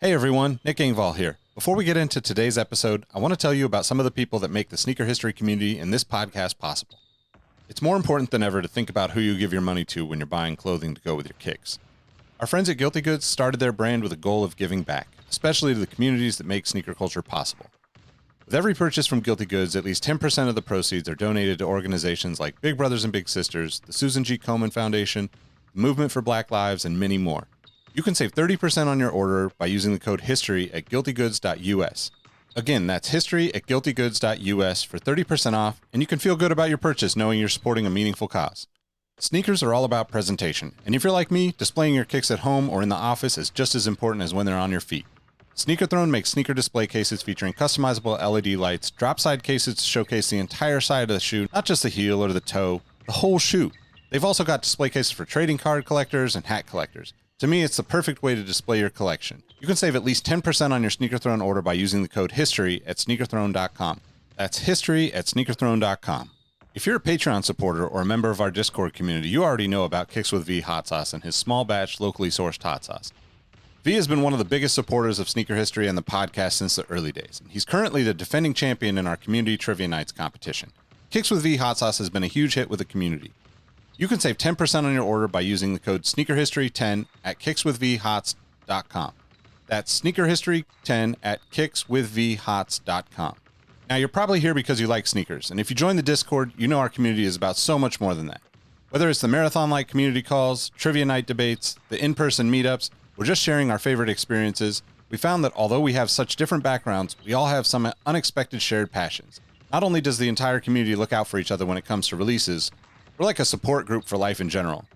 Hey everyone, Nick Engvall here. Before we get into today's episode, I want to tell you about some of the people that make the sneaker history community and this podcast possible. It's more important than ever to think about who you give your money to when you're buying clothing to go with your kicks. Our friends at Guilty Goods started their brand with a goal of giving back, especially to the communities that make sneaker culture possible. With every purchase from Guilty Goods, at least 10% of the proceeds are donated to organizations like Big Brothers and Big Sisters, the Susan G. Komen Foundation, the Movement for Black Lives, and many more. You can save 30% on your order by using the code HISTORY at guiltygoods.us. Again, that's history at guiltygoods.us for 30% off, and you can feel good about your purchase knowing you're supporting a meaningful cause. Sneakers are all about presentation, and if you're like me, displaying your kicks at home or in the office is just as important as when they're on your feet. Sneaker Throne makes sneaker display cases featuring customizable LED lights, drop-side cases to showcase the entire side of the shoe, not just the heel or the toe, the whole shoe. They've also got display cases for trading card collectors and hat collectors. To me, it's the perfect way to display your collection. You can save at least 10% on your Sneaker Throne order by using the code HISTORY at sneakerthrone.com. That's history at sneakerthrone.com. If you're a Patreon supporter or a member of our Discord community, you already know about Kicks with V hot sauce and his small batch, locally sourced hot sauce. V has been one of the biggest supporters of sneaker history and the podcast since the early days. He's currently the defending champion in our community trivia nights competition. Kicks with V hot sauce has been a huge hit with the community. You can save 10% on your order by using the code SneakerHistory10 at kickswithvhots.com. That's SneakerHistory10 at kickswithvhots.com. Now, you're probably here because you like sneakers, and if you join the Discord, you know our community is about so much more than that. Whether it's the marathon-like community calls, trivia night debates, the in-person meetups, or just sharing our favorite experiences, we found that although we have such different backgrounds, we all have some unexpected shared passions. Not only does the entire community look out for each other when it comes to releases, we're like a support group for life in general.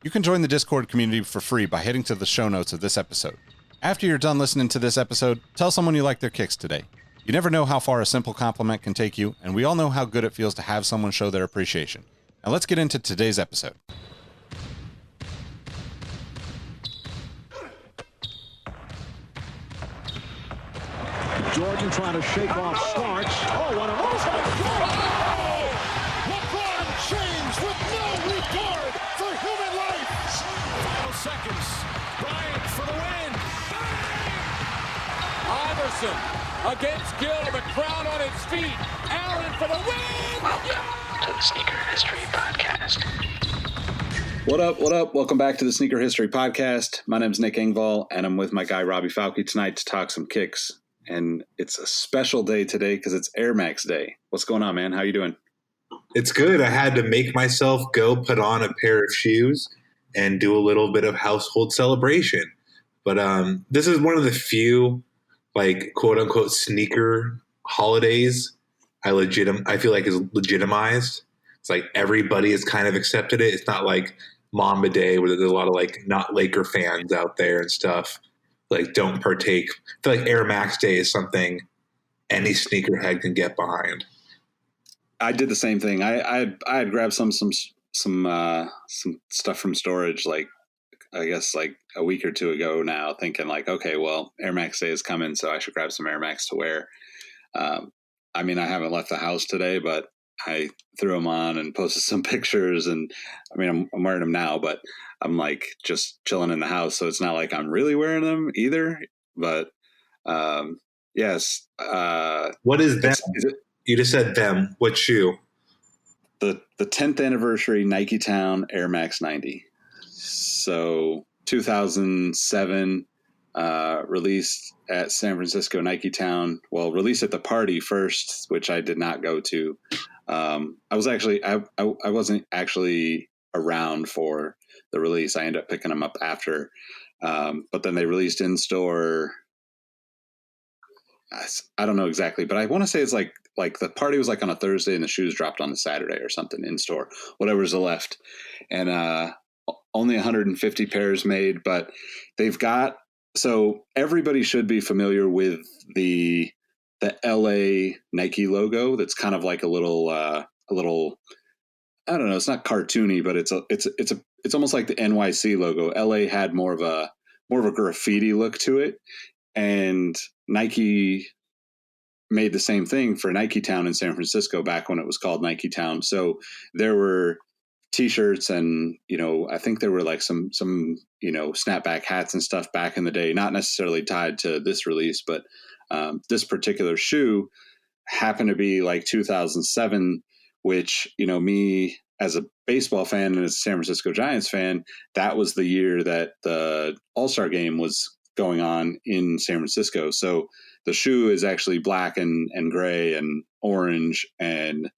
You can join the Discord community for free by heading to the show notes of this episode. After you're done listening to this episode, tell someone you like their kicks today. You never know how far a simple compliment can take you, and we all know how good it feels to have someone show their appreciation. Now let's get into today's episode. Jordan trying to shake off Starks. Oh, what a move! With no regard for human life. Final seconds. Bryant for the win. Iverson against Gill. The crowd on its feet. Allen for the win. Welcome to the Sneaker History Podcast. What up? What up? Welcome back to the Sneaker History Podcast. My name's Nick Engvall, and I'm with my guy Robbie Falke tonight to talk some kicks. And it's a special day today because it's Air Max Day. What's going on, man? How you doing? It's good. I had to make myself go put on a pair of shoes and do a little bit of household celebration. But this is one of the few, like, quote unquote sneaker holidays I feel like is legitimized. It's like everybody has kind of accepted it. It's not like Mamba Day where there's a lot of like not Laker fans out there and stuff. Like, don't partake. I feel like Air Max Day is something any sneakerhead can get behind. I did the same thing. I had grabbed some stuff from storage, like I guess like a week or two ago now, thinking like, okay, well, Air Max Day is coming, so I should grab some Air Max to wear. I mean, I haven't left the house today, but I threw them on and posted some pictures, and I mean, I'm wearing them now, but I'm like just chilling in the house, so it's not like I'm really wearing them either. But yes, what is that? You just said them. What shoe? The 10th anniversary Nike Town Air Max 90. So 2007, released at San Francisco Nike Town. Well, released at the party first, which I did not go to. I wasn't actually around for the release. I ended up picking them up after. But then they released in store. I don't know exactly, but I want to say it's like the party was like on a Thursday and the shoes dropped on the Saturday or something in store, whatever's left. And only 150 pairs made, but they've got, so everybody should be familiar with the LA Nike logo. That's kind of like a little, I don't know, it's not cartoony, but it's almost like the NYC logo. LA had more of a graffiti look to it. And Nike made the same thing for Nike Town in San Francisco back when it was called Nike Town. So there were t-shirts and, I think there were like some, snapback hats and stuff back in the day, not necessarily tied to this release, but this particular shoe happened to be like 2007, which, me as a baseball fan and as a San Francisco Giants fan, that was the year that the All-Star game was going on in San Francisco. So the shoe is actually black and gray and orange and,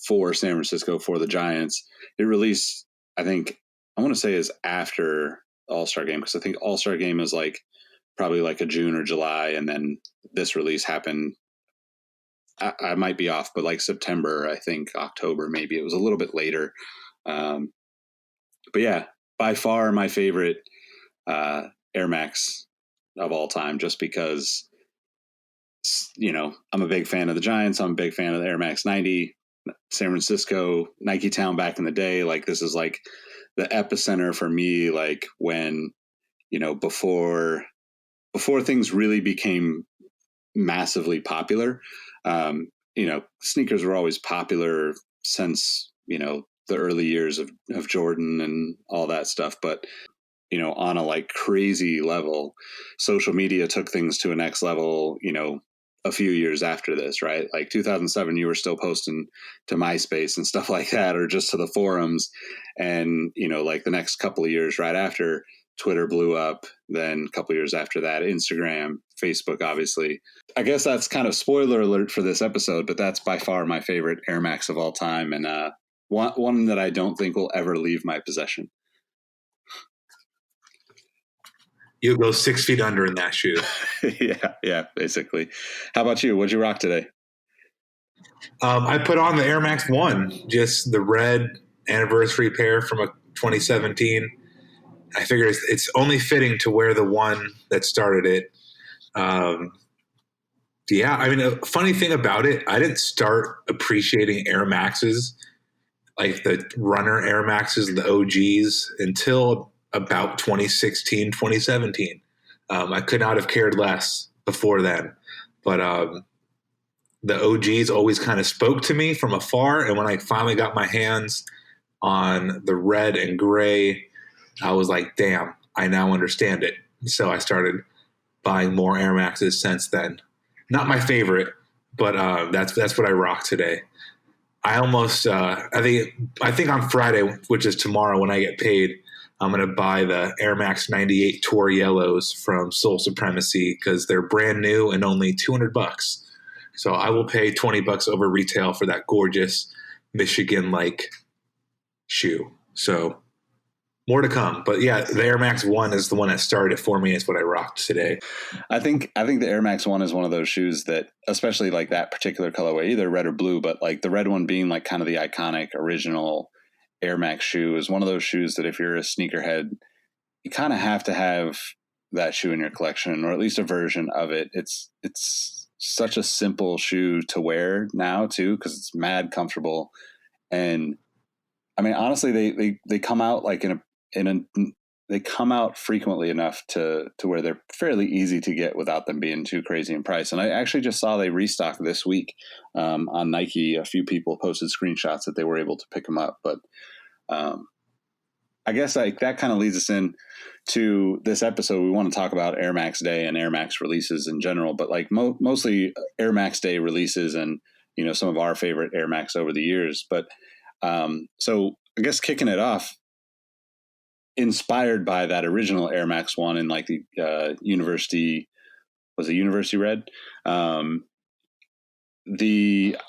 for San Francisco, for the Giants. It released, I think, I want to say is after the All-Star game, because I think All-Star game is like probably like a June or July. And then this release happened, I might be off, but like September, I think October, maybe it was a little bit later. But yeah, by far my favorite Air Max of all time, just because, I'm a big fan of the Giants. I'm a big fan of the Air Max 90, San Francisco, Nike Town back in the day. Like this is like the epicenter for me, like when, before things really became massively popular. Sneakers were always popular since, the early years of Jordan and all that stuff. But, on a like crazy level, social media took things to a next level, a few years after this, right? Like 2007, you were still posting to MySpace and stuff like that, or just to the forums. And, like the next couple of years right after, Twitter blew up. Then a couple of years after that, Instagram, Facebook, obviously. I guess that's kind of spoiler alert for this episode, but that's by far my favorite Air Max of all time. And one that I don't think will ever leave my possession. You'll go 6 feet under in that shoe. Yeah, basically. How about you? What'd you rock today? I put on the Air Max 1, just the red anniversary pair from a 2017. I figure it's only fitting to wear the one that started it. Yeah, I mean, a funny thing about it, I didn't start appreciating Air Maxes, like the runner Air Maxes, the OGs, until about 2016, 2017. I could not have cared less before then. But the OGs always kind of spoke to me from afar. And when I finally got my hands on the red and gray, I was like, damn, I now understand it. So I started buying more Air Maxes since then. Not my favorite, but that's what I rock today. I almost I think on Friday, which is tomorrow when I get paid, I'm going to buy the Air Max 98 Tour Yellows from Soul Supremacy because they're brand new and only $200. So I will pay $20 over retail for that gorgeous Michigan-like shoe. So more to come. But yeah, the Air Max 1 is the one that started it for me. It's what I rocked today. I think the Air Max 1 is one of those shoes that, especially like that particular colorway, either red or blue, but like the red one being like kind of the iconic original Air Max shoe, is one of those shoes that if you're a sneakerhead, you kind of have to have that shoe in your collection, or at least a version of it. It's such a simple shoe to wear now too, because it's mad comfortable. And I mean, honestly, they come out like they come out frequently enough to where they're fairly easy to get without them being too crazy in price. And I actually just saw they restocked this week on Nike. A few people posted screenshots that they were able to pick them up. But I guess like that kind of leads us in to this episode. We want to talk about Air Max Day and Air Max releases in general, but like mostly Air Max Day releases and, some of our favorite Air Max over the years. But so I guess kicking it off, inspired by that original Air Max 1 in like the University Red. I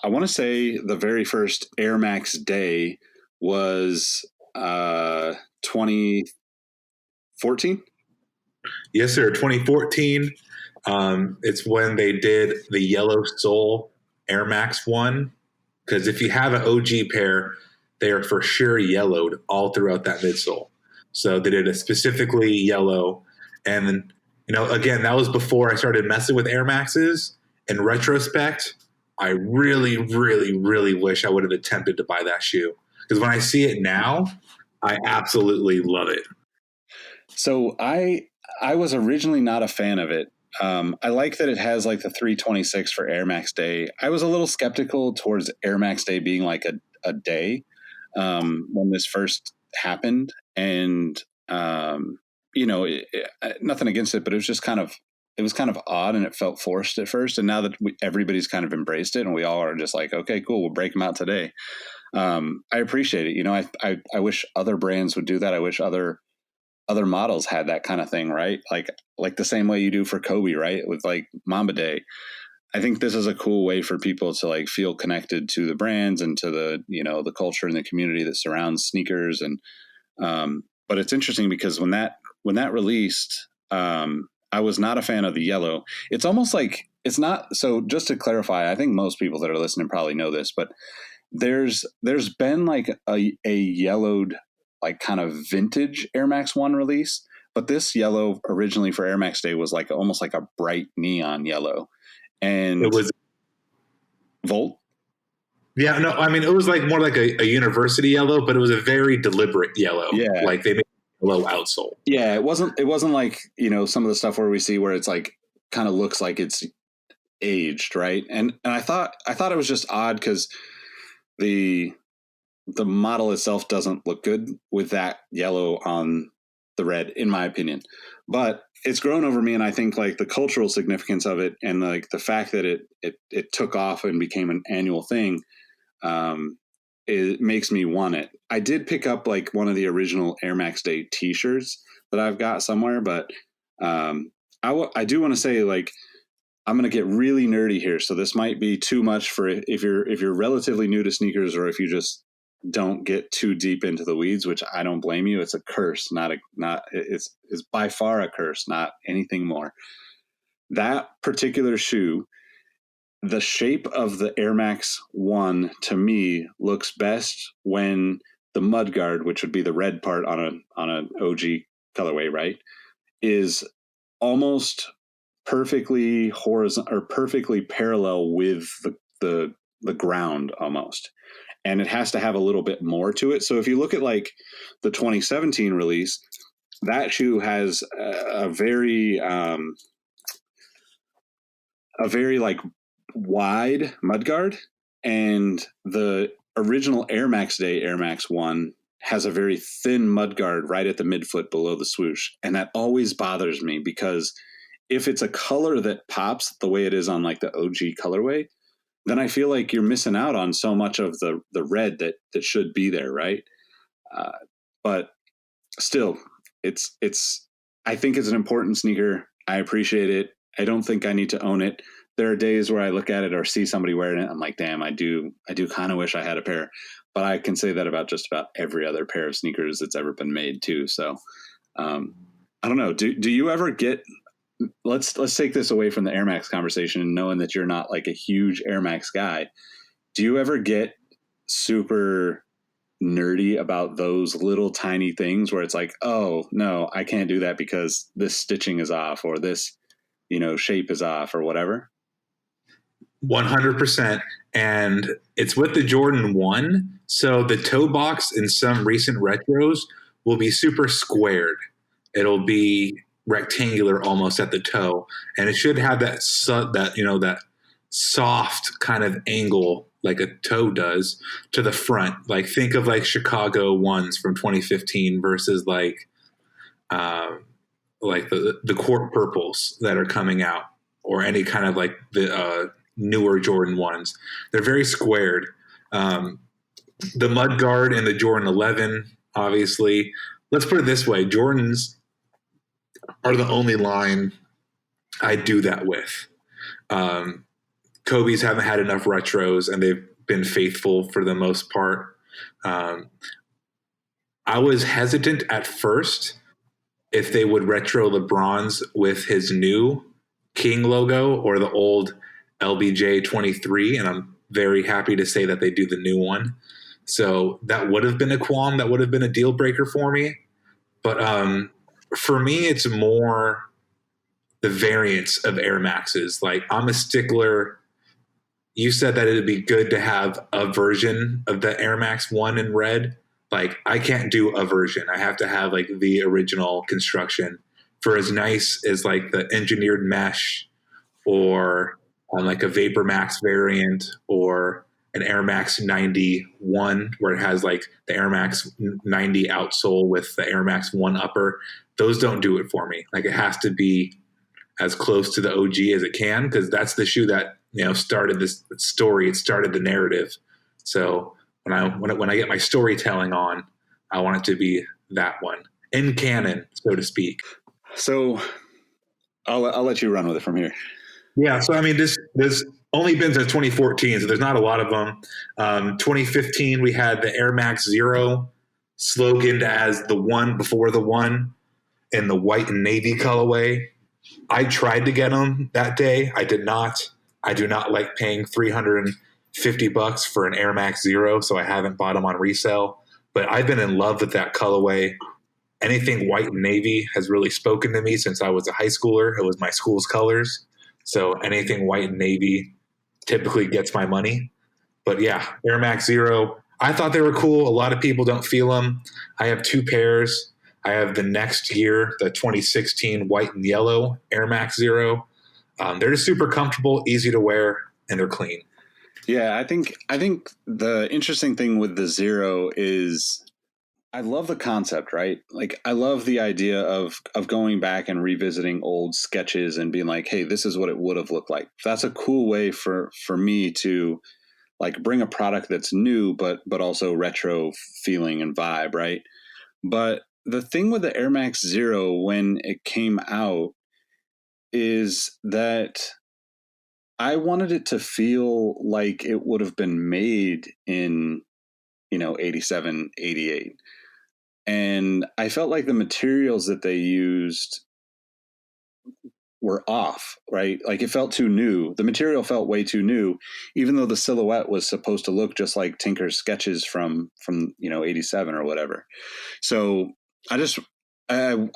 want to say the very first Air Max Day was 2014. Yes, sir. 2014. It's when they did the Yellow Soul Air Max 1. Because if you have an OG pair, they are for sure yellowed all throughout that midsole. So they did a specifically yellow. And then, again, that was before I started messing with Air Maxes. In retrospect, I really, really, really wish I would have attempted to buy that shoe. Because when I see it now, I absolutely love it. So I was originally not a fan of it. I like that it has like the 326 for Air Max Day. I was a little skeptical towards Air Max Day being like a day. when this first happened. And, nothing against it, but it was just kind of odd, and it felt forced at first. And now that everybody's kind of embraced it, and we all are just like, okay, cool, we'll break them out today. I appreciate it. I wish other brands would do that. I wish other models had that kind of thing, right? Like the same way you do for Kobe, right? With like Mamba Day. I think this is a cool way for people to like feel connected to the brands and to the, the culture and the community that surrounds sneakers. And, but it's interesting because when that released, I was not a fan of the yellow. It's almost like it's not. So just to clarify, I think most people that are listening probably know this, but there's been like a yellowed, like kind of vintage Air Max 1 release, but this yellow originally for Air Max Day was like almost like a bright neon yellow. And it was Volt. Yeah, no, I mean, it was like more like a university yellow, but it was a very deliberate yellow. Yeah. Like they made a low outsole. Yeah. It wasn't like, some of the stuff where we see where it's like kind of looks like it's aged. Right. And I thought it was just odd because the model itself doesn't look good with that yellow on the red, in my opinion, but it's grown over me. And I think like the cultural significance of it and like the fact that it took off and became an annual thing, it makes me want it. I did pick up like one of the original Air Max Day t-shirts that I've got somewhere, but I do want to say, like, I'm going to get really nerdy here. So this might be too much for if you're relatively new to sneakers, or if you just don't get too deep into the weeds, which I don't blame you. It's a curse, it's by far a curse, not anything more. That particular shoe, the shape of the Air Max 1 to me looks best when the mudguard, which would be the red part on an OG colorway, right, is almost perfectly horizontal or perfectly parallel with the ground almost. And it has to have a little bit more to it. So if you look at like the 2017 release, that shoe has a very like wide mudguard, and the original Air Max Day Air Max 1 has a very thin mudguard right at the midfoot below the swoosh. And that always bothers me because if it's a color that pops the way it is on like the OG colorway, then I feel like you're missing out on so much of the red that should be there, right? But still, I think it's an important sneaker. I appreciate it. I don't think I need to own it. There are days where I look at it or see somebody wearing it, I'm like, damn, I do kind of wish I had a pair. But I can say that about just about every other pair of sneakers that's ever been made too. So I don't know. Do you ever get? Let's take this away from the Air Max conversation, knowing that you're not like a huge Air Max guy. Do you ever get super nerdy about those little tiny things where it's like, oh no, I can't do that because this stitching is off, or this, shape is off, or whatever? 100%. And it's with the Jordan 1. So the toe box in some recent retros will be super squared. It'll be rectangular almost at the toe, and it should have that soft kind of angle like a toe does to the front. Like think of like Chicago ones from 2015 versus like the court purples that are coming out, or any kind of like the newer Jordan ones. They're very squared. The mudguard and the Jordan 11, obviously. Let's put it this way: Jordans are the only line I do that with. Kobe's haven't had enough retros, and they've been faithful for the most part. I was hesitant at first if they would retro LeBron's with his new King logo or the old LBJ 23, and I'm very happy to say that they do the new one. So that would have been a qualm. That would have been a deal breaker for me. But for me, it's more the variants of Air Maxes. Like, I'm a stickler. You said that it'd be good to have a version of the Air Max 1 in red. Like, I can't do a version. I have to have like the original construction. For as nice as like the engineered mesh, or on like a Vapor Max variant, or an Air Max 91 where it has like the Air Max 90 outsole with the Air Max 1 upper. Those don't do it for me. Like, it has to be as close to the OG as it can, because that's the shoe that, you know, started this story. It started the narrative. So when I get my storytelling on, I want it to be that one in canon, so to speak. So I'll let you run with it from here. Yeah. So I mean, this only been since 2014, so there's not a lot of them. 2015, we had the Air Max Zero, sloganed as the one before the one, in the white and navy colorway. I tried to get them that day. I did not. I do not like paying $350 for an Air Max Zero, so I haven't bought them on resale. But I've been in love with that colorway. Anything white and navy has really spoken to me since I was a high schooler. It was my school's colors. So anything white and navy typically gets my money. But yeah, Air Max Zero, I thought they were cool. A lot of people don't feel them. I have 2 pairs. I have the next year, the 2016 white and yellow Air Max Zero. They're just super comfortable, easy to wear, and they're clean. Yeah, I think the interesting thing with the Zero is I love the concept, right? Like, I love the idea of going back and revisiting old sketches and being like, hey, this is what it would have looked like. That's a cool way for me to like bring a product that's new, but also retro feeling and vibe, right? But the thing with the Air Max Zero when it came out is that I wanted it to feel like it would have been made in, 87, 88. And I felt like the materials that they used were off, right? Like, it felt too new. The material felt way too new, even though the silhouette was supposed to look just like Tinker's sketches from 87 or whatever. So I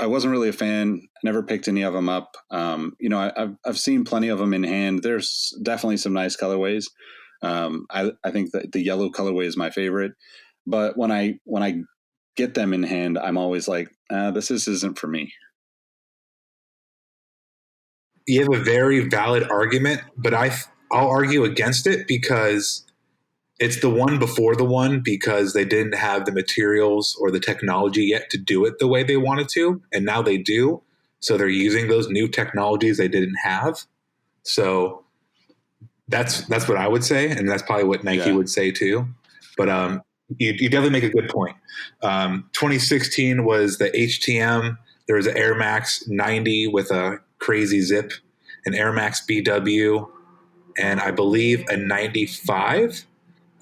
wasn't really a fan. I never picked any of them up. I've seen plenty of them in hand. There's definitely some nice colorways. I think that the yellow colorway is my favorite. But when I get them in hand, I'm always like, this isn't for me. You have a very valid argument, but I'll argue against it because it's the one before the one, because they didn't have the materials or the technology yet to do it the way they wanted to, and now they do. So they're using those new technologies they didn't have. So that's what I would say, and that's probably what Nike would say too. But you definitely make a good point. 2016 was the HTM. There was an Air Max 90 with a crazy zip, an Air Max BW, and I believe a 95.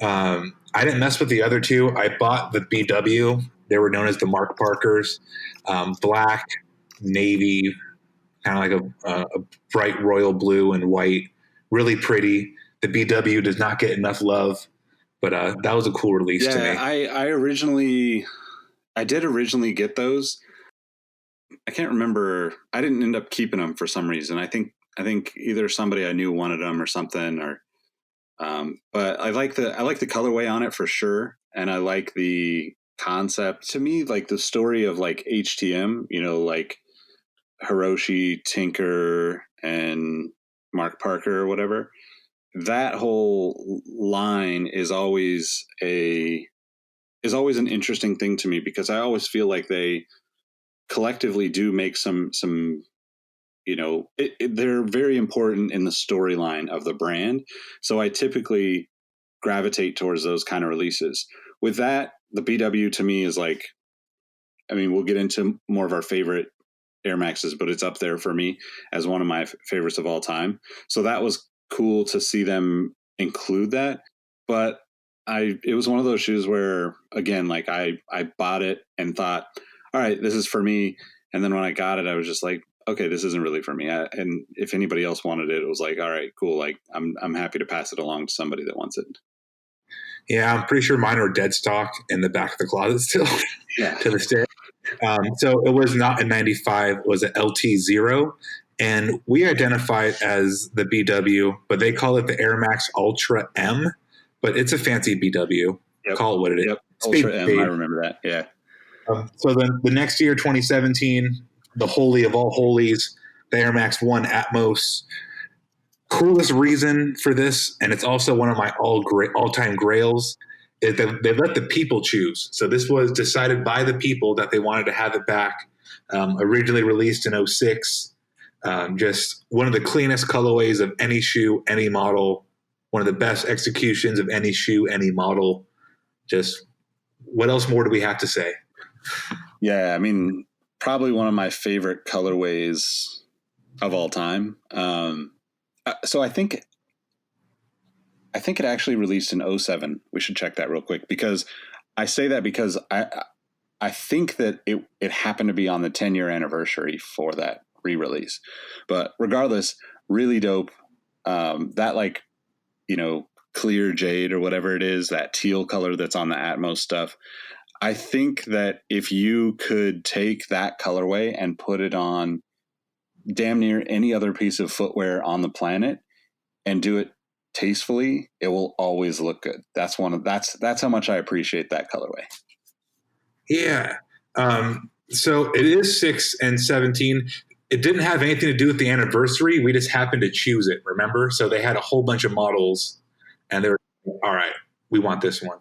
I didn't mess with the other two. I bought the BW. They were known as the Mark Parkers. Black, navy, kind of like a bright royal blue and white. Really pretty. The BW does not get enough love, but that was a cool release to me. I did originally get those. I can't remember. I didn't end up keeping them for some reason. I think either somebody I knew wanted them or something, or but I like the colorway on it for sure, and I like the concept. To me, like the story of like HTM, like Hiroshi, Tinker, and Mark Parker or whatever. That whole line is always an interesting thing to me, because I always feel like they collectively do make some they're very important in the storyline of the brand. So I typically gravitate towards those kind of releases. With that, the BW to me is like, I mean, we'll get into more of our favorite Air Maxes, but it's up there for me as one of my favorites of all time. So that was cool to see them include that. But it was one of those shoes where, again, like I bought it and thought, all right, this is for me. And then when I got it, I was just like, okay, this isn't really for me. And if anybody else wanted it, it was like, all right, cool. Like I'm happy to pass it along to somebody that wants it. Yeah, I'm pretty sure mine are dead stock in the back of the closet still to this day. So it was not a 95, it was an LT0. And we identify it as the BW, but they call it the Air Max Ultra M, but it's a fancy BW. Yep. Call it what it is. Yep. Ultra M, I remember that. Yeah. So then the next year, 2017, the holy of all holies, the Air Max 1 Atmos. coolest reason for this, and it's also one of my all-time grails, is that they let the people choose. So this was decided by the people that they wanted to have it back. Originally released in 2006. Just one of the cleanest colorways of any shoe, any model. One of the best executions of any shoe, any model. Just what else more do we have to say? Yeah, I mean, probably one of my favorite colorways of all time. So I think it actually released in 2007. We should check that real quick, because I say that because I think that it happened to be on the 10-year anniversary for that re-release. But regardless, really dope. That, like, you know, clear jade or whatever it is, that teal color that's on the Atmos stuff. I think that if you could take that colorway and put it on damn near any other piece of footwear on the planet and do it tastefully, it will always look good. That's how much I appreciate that colorway. Yeah. So it is 6 and 17. It didn't have anything to do with the anniversary. We just happened to choose it, remember? So they had a whole bunch of models, and they were, all right, we want this one.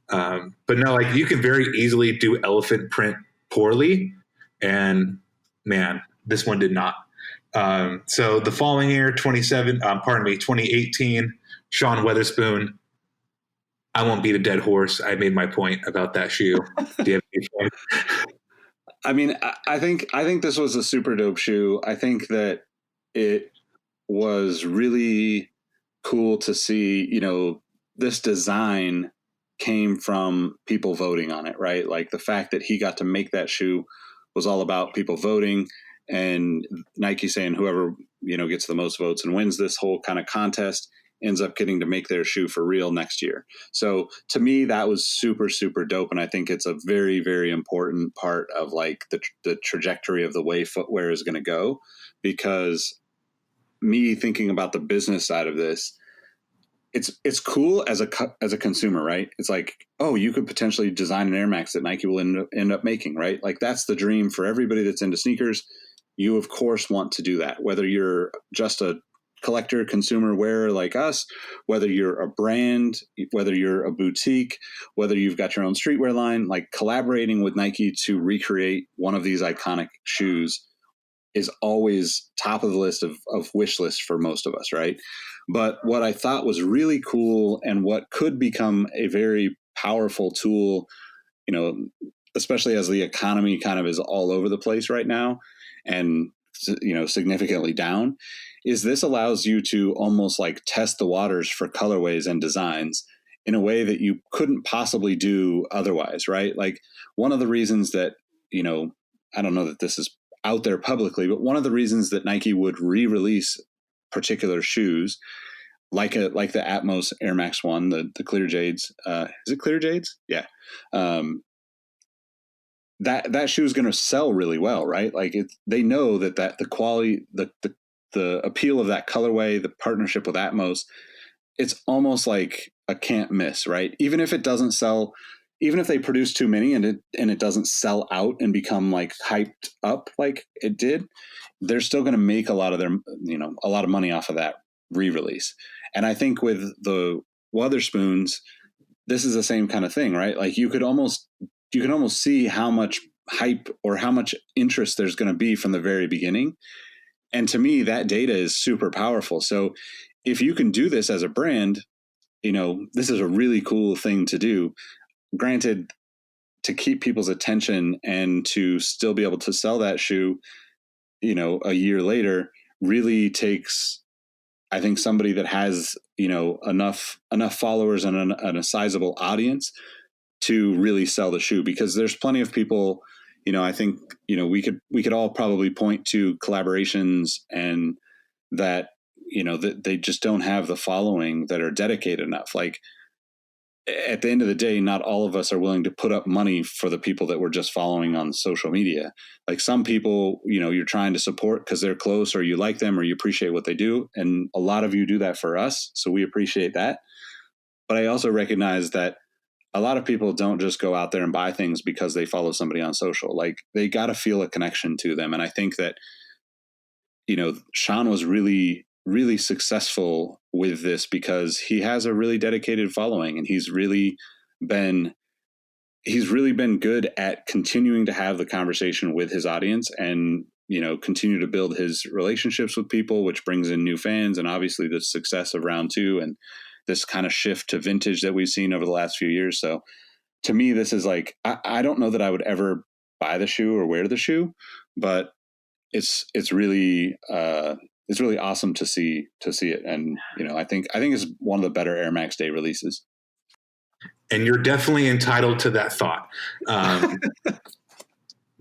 But no, like, you can very easily do elephant print poorly, and man, this one did not. So the following year, 2018, Sean Weatherspoon. I won't beat a dead horse. I made my point about that shoe. Do you have any point? I mean, I think this was a super dope shoe. I think that it was really cool to see, you know, this design came from people voting on it, right? Like, the fact that he got to make that shoe was all about people voting, and Nike saying whoever, you know, gets the most votes and wins this whole kind of contest ends up getting to make their shoe for real next year. So to me, that was super, super dope. And I think it's a very, very important part of, like, the trajectory of the way footwear is going to go, because me thinking about the business side of this, it's cool as a consumer, right? It's like, oh, you could potentially design an Air Max that Nike will end up making, right? Like, that's the dream for everybody that's into sneakers. You, of course, want to do that, whether you're just a collector, consumer wearer like us, whether you're a brand, whether you're a boutique, whether you've got your own streetwear line, like, collaborating with Nike to recreate one of these iconic shoes is always top of the list of wish list for most of us, right? But what I thought was really cool, and what could become a very powerful tool, you know, especially as the economy kind of is all over the place right now, and, you know, significantly down, is this allows you to almost, like, test the waters for colorways and designs in a way that you couldn't possibly do otherwise, right? Like, one of the reasons that, you know, I don't know that this is out there publicly, but one of the reasons that Nike would re-release particular shoes, like the Atmos Air Max 1, the Clear Jades, is it Clear Jades? Yeah. That shoe is going to sell really well, right? Like, they know that the quality, the appeal of that colorway, the partnership with Atmos, it's almost like a can't miss, right? Even if it doesn't sell, even if they produce too many and it doesn't sell out and become, like, hyped up like it did, they're still going to make a lot of money off of that re-release. And I think with the Weatherspoons, this is the same kind of thing, right? Like, you can almost see how much hype or how much interest there's going to be from the very beginning. And to me, that data is super powerful. So if you can do this as a brand, you know, this is a really cool thing to do. Granted, to keep people's attention and to still be able to sell that shoe, you know, a year later, really takes, I think, somebody that has, you know, enough followers and a sizable audience to really sell the shoe. Because there's plenty of people, you know, I think, you know, we could all probably point to collaborations and that, you know, that they just don't have the following that are dedicated enough. Like, at the end of the day, not all of us are willing to put up money for the people that we're just following on social media. Like, some people, you know, you're trying to support because they're close, or you like them, or you appreciate what they do. And a lot of you do that for us. So we appreciate that. But I also recognize that a lot of people don't just go out there and buy things because they follow somebody on social. Like, they got to feel a connection to them. And I think that, you know, Sean was really really successful with this because he has a really dedicated following, and he's really been good at continuing to have the conversation with his audience and, continue to build his relationships with people, which brings in new fans. And obviously the success of round 2 and this kind of shift to vintage that we've seen over the last few years. So to me, this is like, I don't know that I would ever buy the shoe or wear the shoe, but it's really awesome to see it. And, I think it's one of the better Air Max Day releases. And you're definitely entitled to that thought.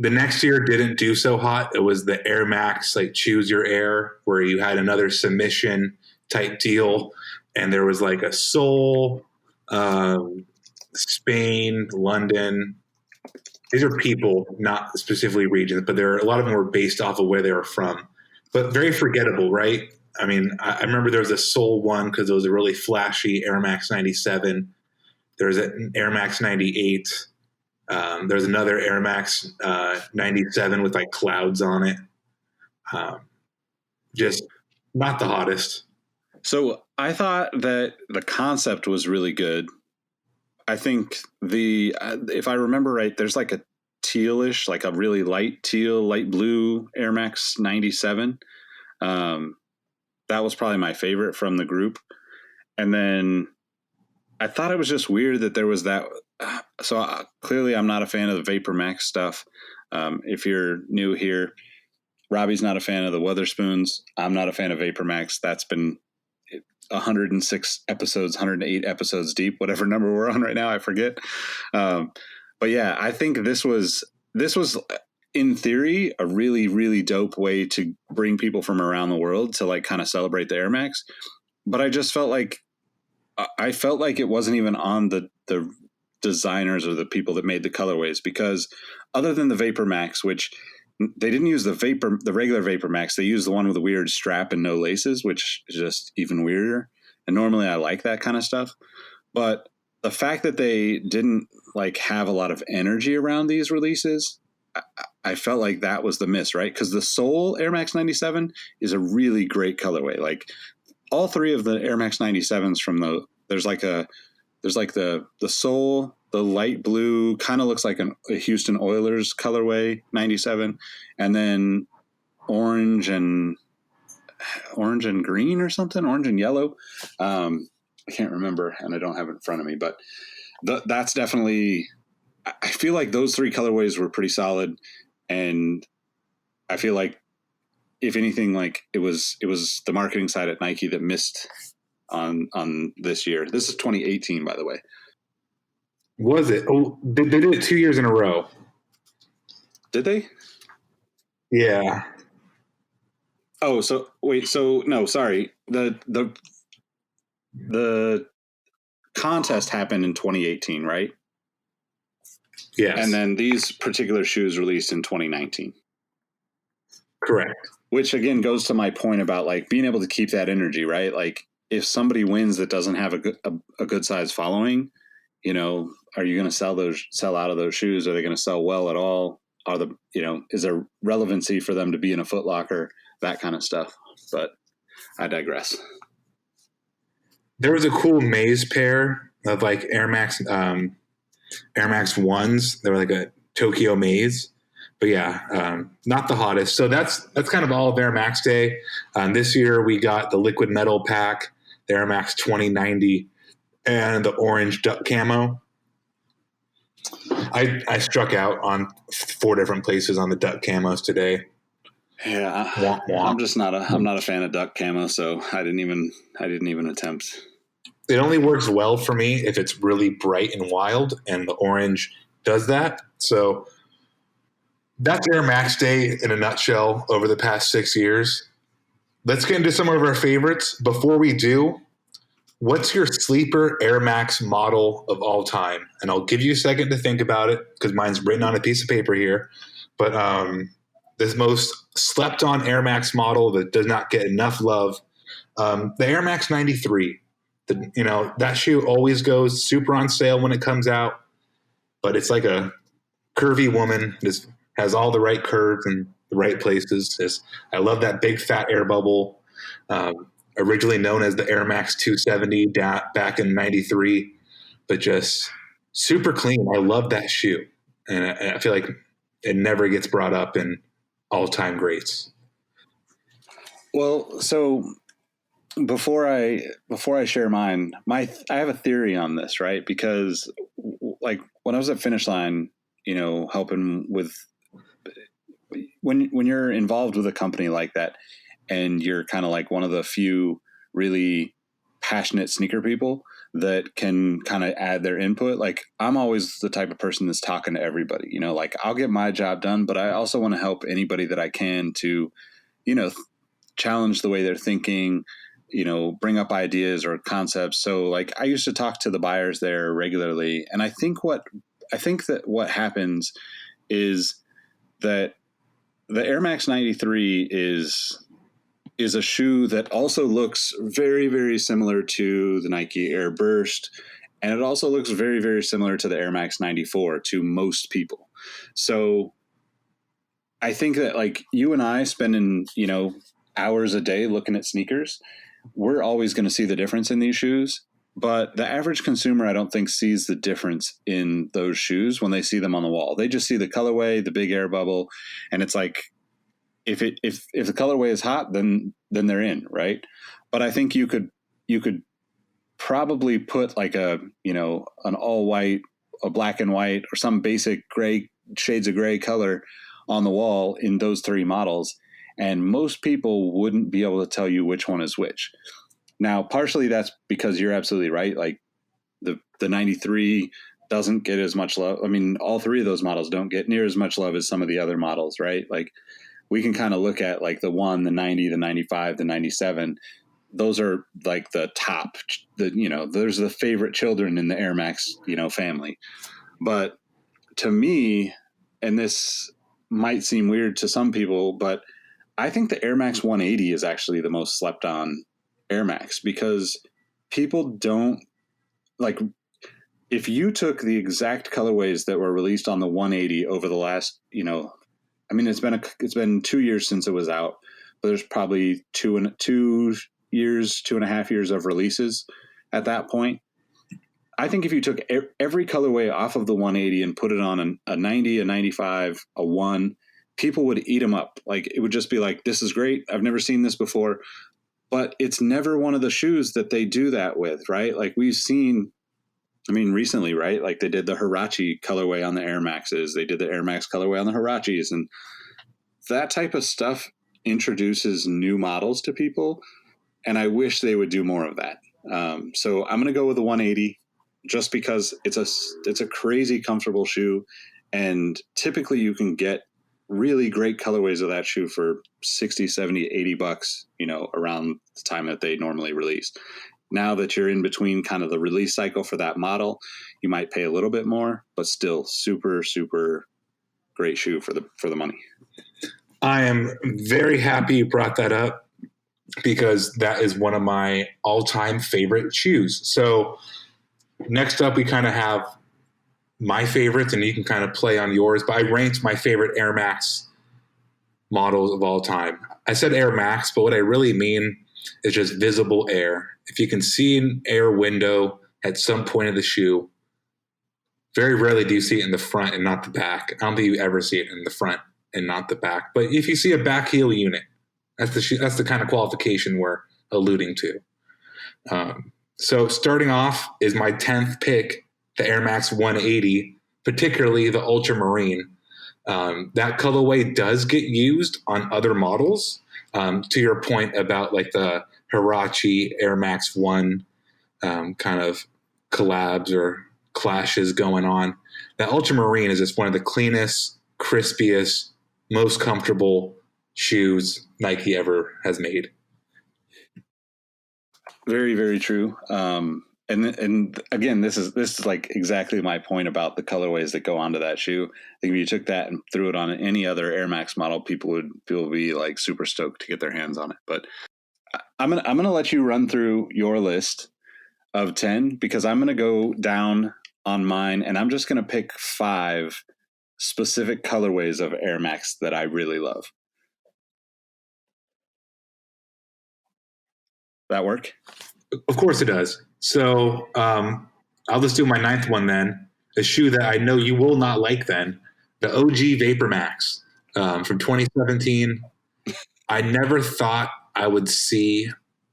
The next year didn't do so hot. It was the Air Max, like Choose Your Air, where you had another submission type deal. And there was like a Seoul, Spain, London. These are people, not specifically regions, but a lot of them were based off of where they were from. But very forgettable, right? I mean, I remember there was a Seoul one because it was a really flashy Air Max 97. There was an Air Max 98. There's another Air Max 97 with like clouds on it. Just not the hottest. So I thought that the concept was really good. I think if I remember right, there's like a tealish, like a really light teal, light blue Air Max 97. That was probably my favorite from the group. And then I thought it was just weird that there was that. So clearly I'm not a fan of the Vapor Max stuff. If you're new here, Robbie's not a fan of the Weatherspoons. I'm not a fan of Vapor Max. That's been 106 episodes, 108 episodes deep, whatever number we're on right now, I forget. But yeah, I think this was in theory a really, really dope way to bring people from around the world to like kind of celebrate the Air Max. But I just felt like it wasn't even on the designers or the people that made the colorways, because other than the Vapor Max, which they didn't use the regular Vapor Max, they used the one with the weird strap and no laces, which is just even weirder. And normally I like that kind of stuff. But the fact that they didn't like have a lot of energy around these releases, I felt like that was the miss, right? Because the Soul Air Max 97 is a really great colorway. Like all three of the Air Max 97s from there's the Soul, the light blue, kind of looks like a Houston Oilers colorway 97, and then orange and green or something, orange and yellow. I can't remember, and I don't have it in front of me, but that's definitely. I feel like those three colorways were pretty solid, and I feel like if anything, like it was the marketing side at Nike that missed on this year. This is 2018, by the way. Was it? Oh, they did it 2 years in a row. Did they? Yeah. Oh, so wait. So no, sorry. The contest happened in 2018, right? Yes. And then these particular shoes released in 2019. Correct. Which again goes to my point about like being able to keep that energy, right? Like if somebody wins that doesn't have a good size following, are you going to sell out of those shoes? Are they going to sell well at all? Is there relevancy for them to be in a Foot Locker? That kind of stuff. But I digress. There was a cool maze pair of like Air Max ones. They were like a Tokyo maze. But yeah, not the hottest. So that's kind of all of Air Max Day. This year we got the liquid metal pack, the Air Max 2090, and the orange duck camo. I struck out on 4 different places on the duck camos today. Yeah, womp, womp. I'm not a fan of duck camo, so I didn't even attempt. It only works well for me if it's really bright and wild, and the orange does that. So that's Air Max Day in a nutshell over the past 6 years. Let's get into some of our favorites. Before we do, what's your sleeper Air Max model of all time? And I'll give you a second to think about it because mine's written on a piece of paper here. But this most slept on Air Max model that does not get enough love, the Air Max 93. That shoe always goes super on sale when it comes out, but it's like a curvy woman. It has all the right curves and the right places. I love that big fat air bubble. originally known as the Air Max 270 back in '93, but just super clean. I love that shoe, and I feel like it never gets brought up in all-time greats. Well, so before I share mine, I have a theory on this, right? Because like when I was at Finish Line, helping with when you're involved with a company like that, and you're kind of like one of the few really passionate sneaker people that can kind of add their input. Like I'm always the type of person that's talking to everybody, like I'll get my job done, but I also want to help anybody that I can to, challenge the way they're thinking, bring up ideas or concepts. So like I used to talk to the buyers there regularly. And I think that what happens is that the Air Max 93 is a shoe that also looks very, very similar to the Nike Air Burst. And it also looks very, very similar to the Air Max 94 to most people. So I think that like you and I spending, hours a day looking at sneakers, we're always going to see the difference in these shoes. But the average consumer, I don't think, sees the difference in those shoes when they see them on the wall. They just see the colorway, the big air bubble, and it's like, if the colorway is hot, then they're in, right? But I think you could probably put like an all white, a black and white, or some basic gray shades of gray color on the wall in those three models, and most people wouldn't be able to tell you which one is which. Now, partially that's because you're absolutely right. Like the 93 doesn't get as much love. I mean, all three of those models don't get near as much love as some of the other models, right? Like we can kind of look at like the 1, the 90, the 95, the 97. Those are like the top, there's the favorite children in the Air Max, family. But to me, and this might seem weird to some people, but I think the Air Max 180 is actually the most slept on Air Max, because people don't like, if you took the exact colorways that were released on the 180 over the last, it's been 2 years since it was out, but there's probably 2.5 years of releases at that point. I think if you took every colorway off of the 180 and put it on a 90, a 95, a 1, people would eat them up. Like it would just be like, this is great. I've never seen this before. But it's never one of the shoes that they do that with, right? Like we've seen, recently, right? Like they did the Huarache colorway on the Air Maxes. They did the Air Max colorway on the Huaraches. And that type of stuff introduces new models to people. And I wish they would do more of that. So I'm going to go with the 180 just because it's a crazy comfortable shoe. And typically you can get really great colorways of that shoe for 60, 70, 80 bucks, around the time that they normally release. Now that you're in between kind of the release cycle for that model, you might pay a little bit more, but still super, super great shoe for the money. I am very happy you brought that up because that is one of my all-time favorite shoes. So next up, we kind of have my favorites, and you can kind of play on yours, but I ranked my favorite Air Max models of all time. I said Air Max, but what I really mean is just visible air. If you can see an air window at some point of the shoe, very rarely do you see it in the front and not the back. I don't think you ever see it in the front and not the back. But if you see a back heel unit, that's the kind of qualification we're alluding to. So starting off is my 10th pick, the Air Max 180, particularly the Ultramarine. That colorway does get used on other models. To your point about like the Huarache Air Max 1 kind of collabs or clashes going on. That Ultramarine is just one of the cleanest, crispiest, most comfortable shoes Nike ever has made. Very, very true. And again, this is like exactly my point about the colorways that go onto that shoe. I think if you took that and threw it on any other Air Max model, people would be like super stoked to get their hands on it. But I'm gonna let you run through your list of 10 because I'm gonna go down on mine and I'm just gonna pick 5 specific colorways of Air Max that I really love. that work? Of course it does. So I'll just do my ninth one then. A shoe that I know you will not like then, the OG Vapor Max from 2017. I never thought I would see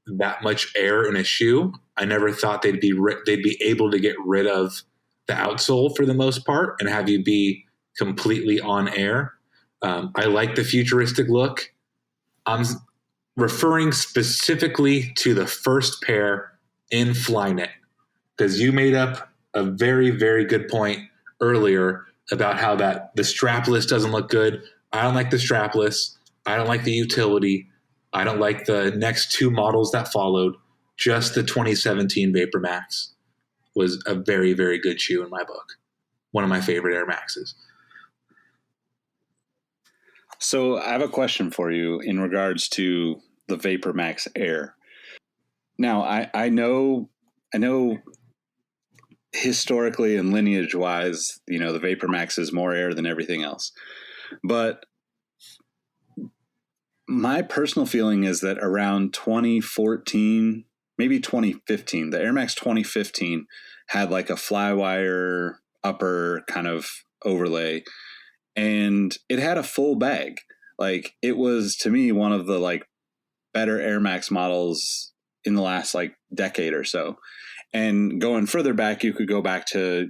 that much air in a shoe. I never thought they'd be able to get rid of the outsole for the most part and have you be completely on air. I like the futuristic look. I'm referring specifically to the first pair in Flyknit, because you made up a very, very good point earlier about how that the strapless doesn't look good. I don't like the strapless. I don't like the utility. I don't like the next two models that followed. Just the 2017 Vapor Max was a very, very good shoe in my book. One of my favorite Air Maxes. So I have a question for you in regards to the Vapor Max Air. Now, I know historically and lineage wise, the Vapor Max is more air than everything else. But my personal feeling is that around 2014, maybe 2015, the Air Max 2015 had like a Flywire upper kind of overlay, and it had a full bag. Like, it was, to me, one of the like better Air Max models in the last like decade or so. And going further back, you could go back to,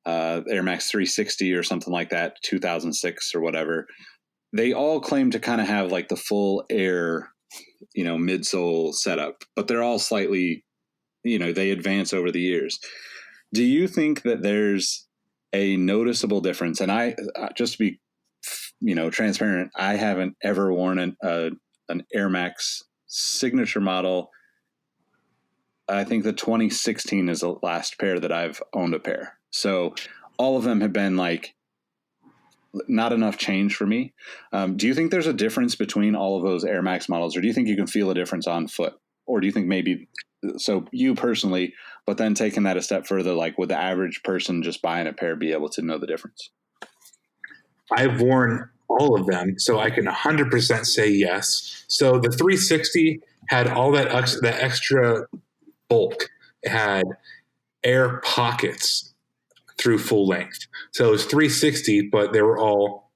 Air Max 360 or something like that, 2006 or whatever. They all claim to kind of have like the full air, midsole setup, but they're all slightly, they advance over the years. Do you think that there's a noticeable difference? And I, just to be, transparent, I haven't ever worn an Air Max signature model. I think the 2016 is the last pair that I've owned a pair. So all of them have been like not enough change for me. Do you think there's a difference between all of those Air Max models, or do you think you can feel a difference on foot? Or do you think maybe, so you personally, but then taking that a step further, like would the average person just buying a pair be able to know the difference? I've worn all of them, so I can 100% say yes. So the 360 had all that extra bulk. It had air pockets through full length. So it was 360, but they were all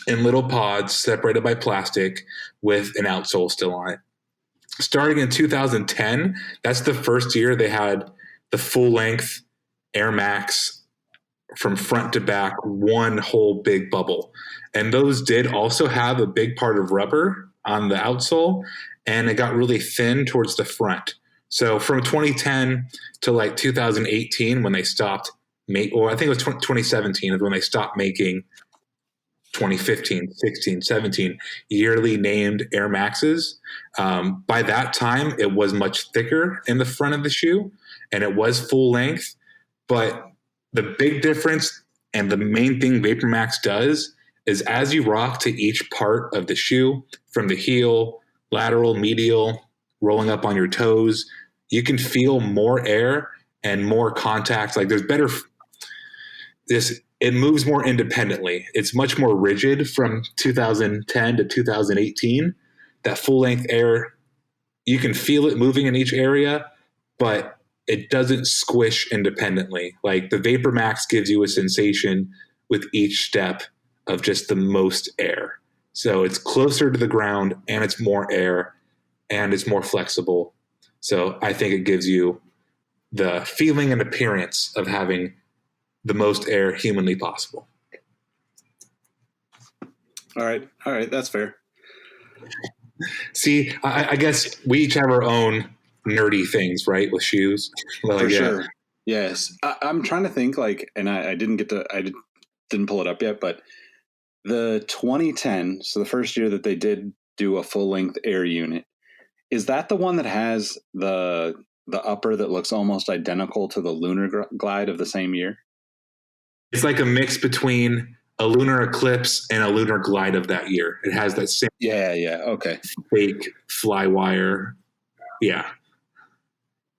in little pods separated by plastic with an outsole still on it. Starting in 2010, that's the first year they had the full length Air Max from front to back, one whole big bubble. And those did also have a big part of rubber on the outsole, and it got really thin towards the front. So from 2010 to like 2018, when they stopped or I think it was 2017 is when they stopped making 2015, 16, 17 yearly named Air Maxes. By that time, it was much thicker in the front of the shoe, and it was full length. But the big difference and the main thing Vapor Max does is as you rock to each part of the shoe, from the heel, lateral, medial, rolling up on your toes, you can feel more air and more contact. Like there's better it moves more independently. It's much more rigid from 2010 to 2018. That full length air, you can feel it moving in each area, but it doesn't squish independently. Like the Vapor Max gives you a sensation with each step of just the most air. So it's closer to the ground, and it's more air, and it's more flexible. So I think it gives you the feeling and appearance of having the most air humanly possible. All right. That's fair. See, I guess we each have our own nerdy things, right, with shoes. Well, For sure. Yes. I'm trying to think and I didn't pull it up yet, but the 2010, so the first year that they did do a full length air unit, is that the one that has the upper that looks almost identical to the Lunar Glide of the same year? It's like a mix between a Lunar Eclipse and a Lunar Glide of that year. It has that same okay, fake Flywire. Yeah.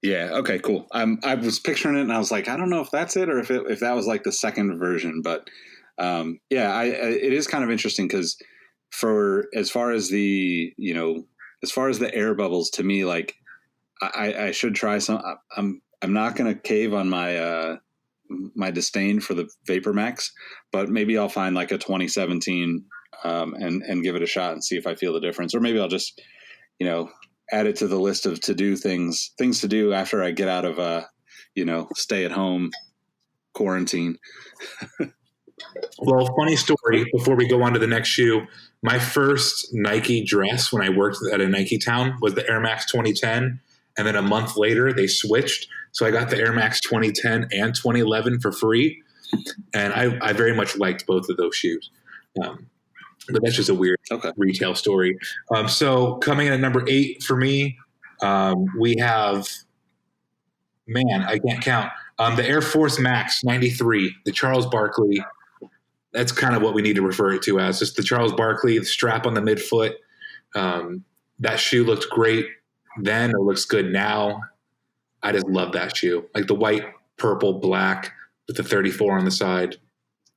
Okay, cool. I was picturing it, and I was like, I don't know if that's it or if that was like the second version, but it is kind of interesting because as far as the air bubbles, to me, like I should try some. I'm not going to cave on my my disdain for the Vapor Max, but maybe I'll find like a 2017 and give it a shot and see if I feel the difference. Or maybe I'll just, add it to the list of to-do things to do after I get out of, stay at home quarantine. Well, funny story before we go on to the next shoe. My first Nike dress when I worked at a Nike town was the Air Max 2010. And then a month later, they switched. So I got the Air Max 2010 and 2011 for free. And I very much liked both of those shoes. But that's just a weird retail story. So coming in at number 8 for me, we have, I can't count. The Air Force Max 93, the Charles Barkley. That's kind of what we need to refer it to as. Just the Charles Barkley, the strap on the midfoot. That shoe looked great then. It looks good now. I just love that shoe. Like the white, purple, black with the 34 on the side.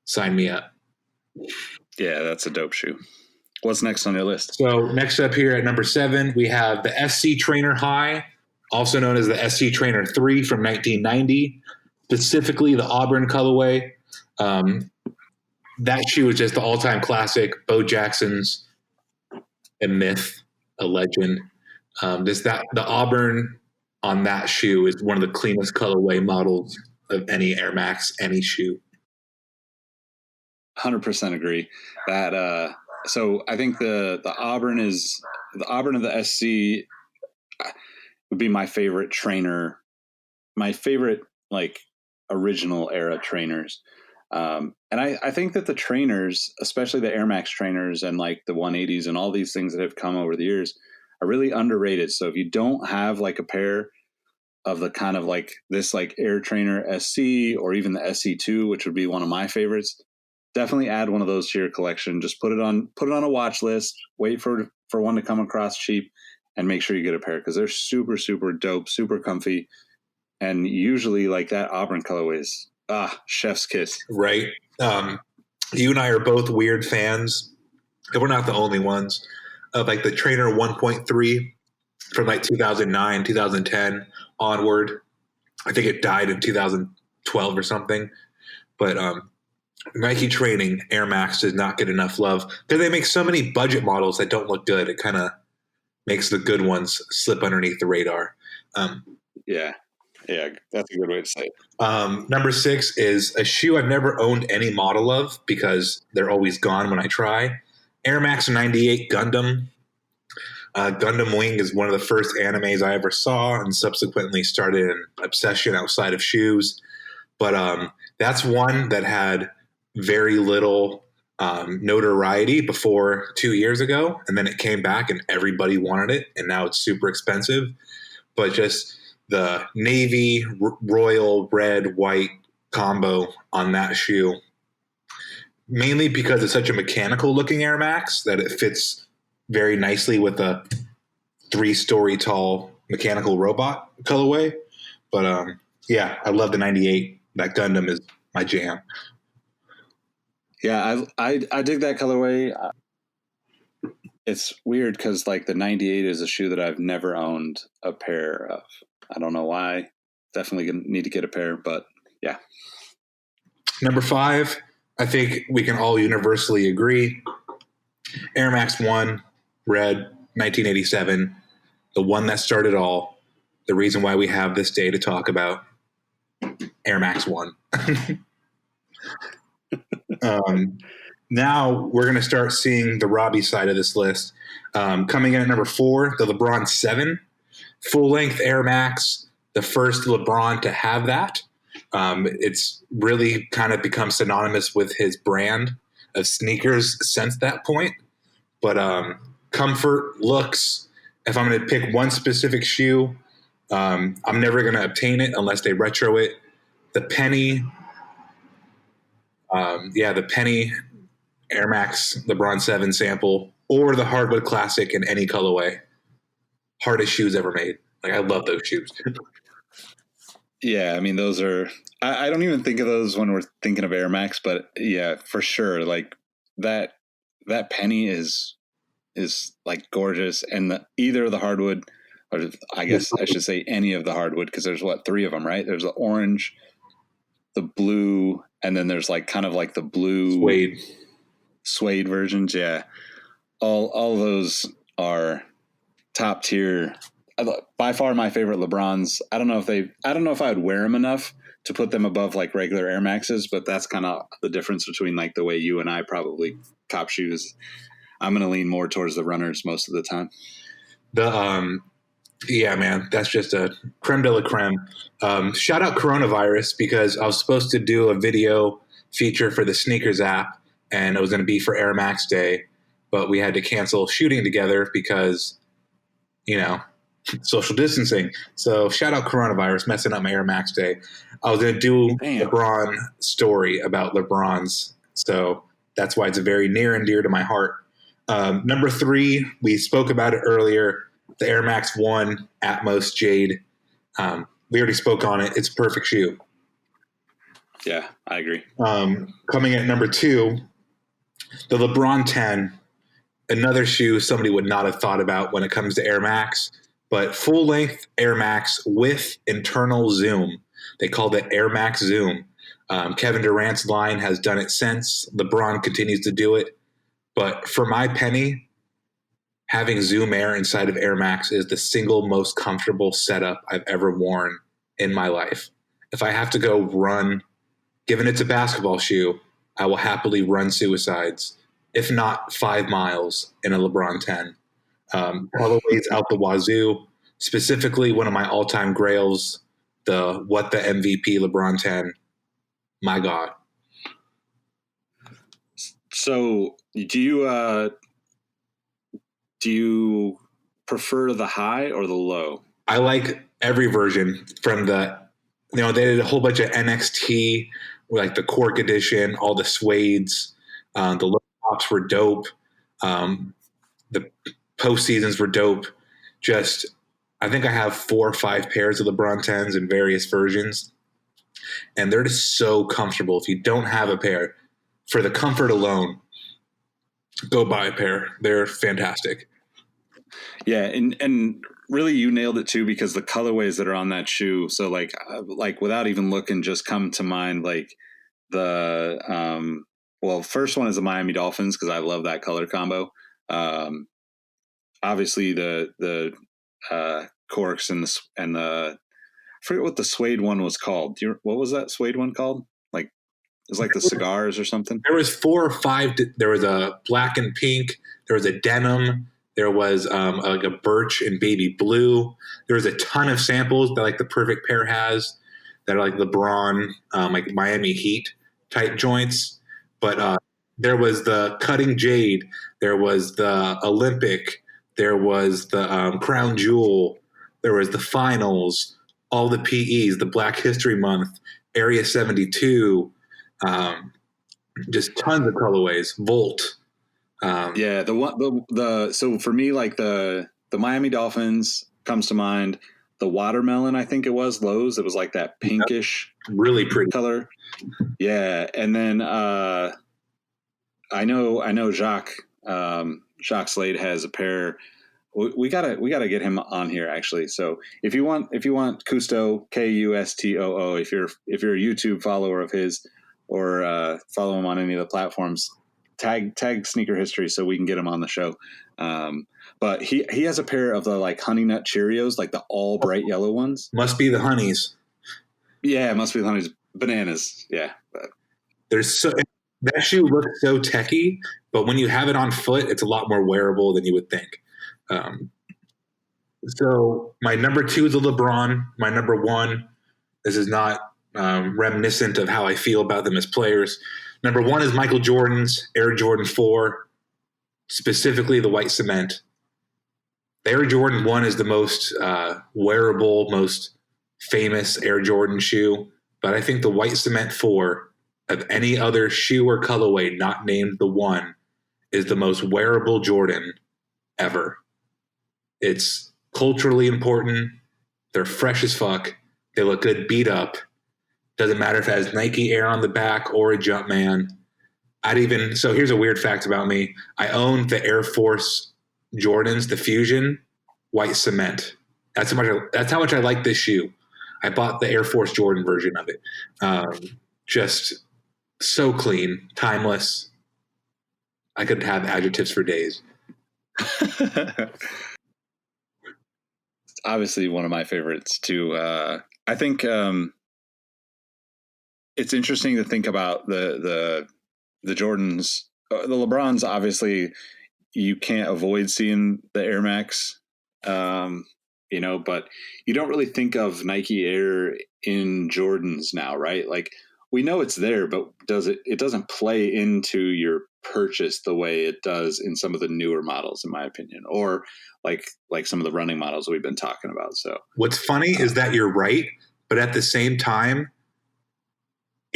Sign me up. Yeah, that's a dope shoe. What's next on your list? So next up here at number 7, we have the SC Trainer High, also known as the SC Trainer 3 from 1990, specifically the Auburn colorway. That shoe is just the all-time classic. Bo Jackson's a myth, a legend. The Auburn on that shoe is one of the cleanest colorway models of any Air Max, any shoe. 100% agree. That so I think the Auburn of the SC would be my favorite trainer, my favorite like original era trainers. And I think that the trainers, especially the Air Max trainers and like the 180s and all these things that have come over the years, are really underrated. So if you don't have like a pair of the kind of like this like Air Trainer SC or even the SC2, which would be one of my favorites, definitely add one of those to your collection. Just put it on a watch list, wait for one to come across cheap, and make sure you get a pair because they're super, super dope, super comfy. And usually like that Auburn colorway is chef's kiss. Right. You and I are both weird fans, and we're not the only ones, of like the Trainer 1.3 from like 2009, 2010 onward. I think it died in 2012 or something. But Nike training Air Max does not get enough love because they make so many budget models that don't look good. It kind of makes the good ones slip underneath the radar. Yeah, that's a good way to say it. Number 6 is a shoe I've never owned any model of because they're always gone when I try. Air Max 98 Gundam. Gundam Wing is one of the first animes I ever saw and subsequently started an obsession outside of shoes. But that's one that had very little notoriety before 2 years ago. And then it came back and everybody wanted it. And now it's super expensive. But just the navy, royal, red, white combo on that shoe, mainly because it's such a mechanical looking Air Max that it fits very nicely with a 3-story tall mechanical robot colorway. But I love the 98. That Gundam is my jam. Yeah, I dig that colorway. It's weird because like the 98 is a shoe that I've never owned a pair of. I don't know why. Definitely gonna need to get a pair, but yeah. Number 5, I think we can all universally agree. Air Max 1, red, 1987, the one that started all, the reason why we have this day to talk about Air Max 1. Now we're going to start seeing the Robbie side of this list. Coming in at number 4, the LeBron 7, full-length Air Max, the first LeBron to have that. It's really kind of become synonymous with his brand of sneakers since that point. But comfort, looks, if I'm going to pick one specific shoe, I'm never going to obtain it unless they retro it. The Penny, the Penny Air Max LeBron 7 sample, or the Hardwood Classic in any colorway. Hardest shoes ever made. Like, I love those shoes. Yeah, I mean, those are – I don't even think of those when we're thinking of Air Max, but yeah, for sure. Like that Penny is like gorgeous, and either the Hardwood or I guess I should say any of the hardwood, because there's three of them, right? There's the orange, the blue, and then there's like kind of like the blue suede versions. Yeah, all those are top tier. By far my favorite LeBrons. I don't know if I would wear them enough to put them above like regular Air Maxes, but that's kind of the difference between like the way you and I probably cop shoes. I'm going to lean more towards the runners most of the time. Yeah, man, that's just a creme de la creme. Shout out coronavirus, because I was supposed to do a video feature for the sneakers app, and it was going to be for Air Max Day, but we had to cancel shooting together because, social distancing. So shout out coronavirus messing up my Air Max Day. I was going to do LeBron story about LeBron's. So that's why it's very near and dear to my heart. Number 3, we spoke about it earlier, the Air Max 1 Atmos Jade. We already spoke on it. It's a perfect shoe. Yeah, I agree. Coming at number 2, the LeBron 10, another shoe somebody would not have thought about when it comes to Air Max, but full-length Air Max with internal zoom. They called it Air Max Zoom. Kevin Durant's line has done it since. LeBron continues to do it. But for my penny, having Zoom Air inside of Air Max is the single most comfortable setup I've ever worn in my life. If I have to go run, given it's a basketball shoe, I will happily run suicides, if not 5 miles in a LeBron 10. Colorways out the wazoo. Specifically, one of my all-time grails, the MVP LeBron 10. My God. So do you prefer the high or the low? I like every version from they did a whole bunch of NXT, like the Cork edition, all the suedes, the low tops were dope. The postseasons were dope. I think I have 4 or 5 pairs of LeBron 10s in various versions, and they're just so comfortable. If you don't have a pair, for the comfort alone, go buy a pair. They're fantastic. Yeah, and really you nailed it too, because the colorways that are on that shoe, so like without even looking, just come to mind like the first one is the Miami Dolphins, because I love that color combo. Obviously the Corks and the I forget what the suede one was called. What was that suede one called? Like it was like the cigars or something. There was 4 or 5. There was a black and pink. There was a denim. There was like a birch and baby blue. There was a ton of samples that like the Perfect Pair has that are like LeBron, like Miami Heat type joints. But there was the Cutting Jade. There was the Olympic. There was the Crown Jewel. There was the Finals. All the PEs, the Black History Month, Area 72, just tons of colorways. Volt. Yeah, so for me, like the Miami Dolphins comes to mind. The watermelon, I think it was Lowe's. It was like that pinkish, really pretty color. Yeah, and then I know Jacques Slade has a pair. We gotta get him on here actually. So if you want Cousteau, Kustoo, if you're a YouTube follower of his, or follow him on any of the platforms, tag Sneaker History so we can get him on the show. But he has a pair of the like Honey Nut Cheerios, like the all bright yellow ones. Must be the honeys. Yeah, it must be the honeys. Bananas. Yeah. That shoe looks so techy, but when you have it on foot, it's a lot more wearable than you would think. So my number 2 is a LeBron. My number 1, this is not reminiscent of how I feel about them as players. Number 1 is Michael Jordan's Air Jordan 4, specifically the white cement. The Air Jordan 1 is the most wearable, most famous Air Jordan shoe, but I think the white cement 4 of any other shoe or colorway not named the 1 is the most wearable Jordan ever. It's culturally important. They're fresh as fuck. They look good beat up. Doesn't matter if it has Nike Air on the back or a Jumpman. So here's a weird fact about me. I own the Air Force Jordans, the Fusion, white cement. That's how much I like this shoe. I bought the Air Force Jordan version of it. Just so clean, timeless. I could have adjectives for days. Obviously one of my favorites too. I think it's interesting to think about the Jordans, the LeBrons. Obviously, you can't avoid seeing the Air Max, but you don't really think of Nike Air in Jordans now, right? Like we know it's there, but it doesn't play into your purchase the way it does in some of the newer models, in my opinion, or like some of the running models we've been talking about. So what's funny is that you're right, but at the same time,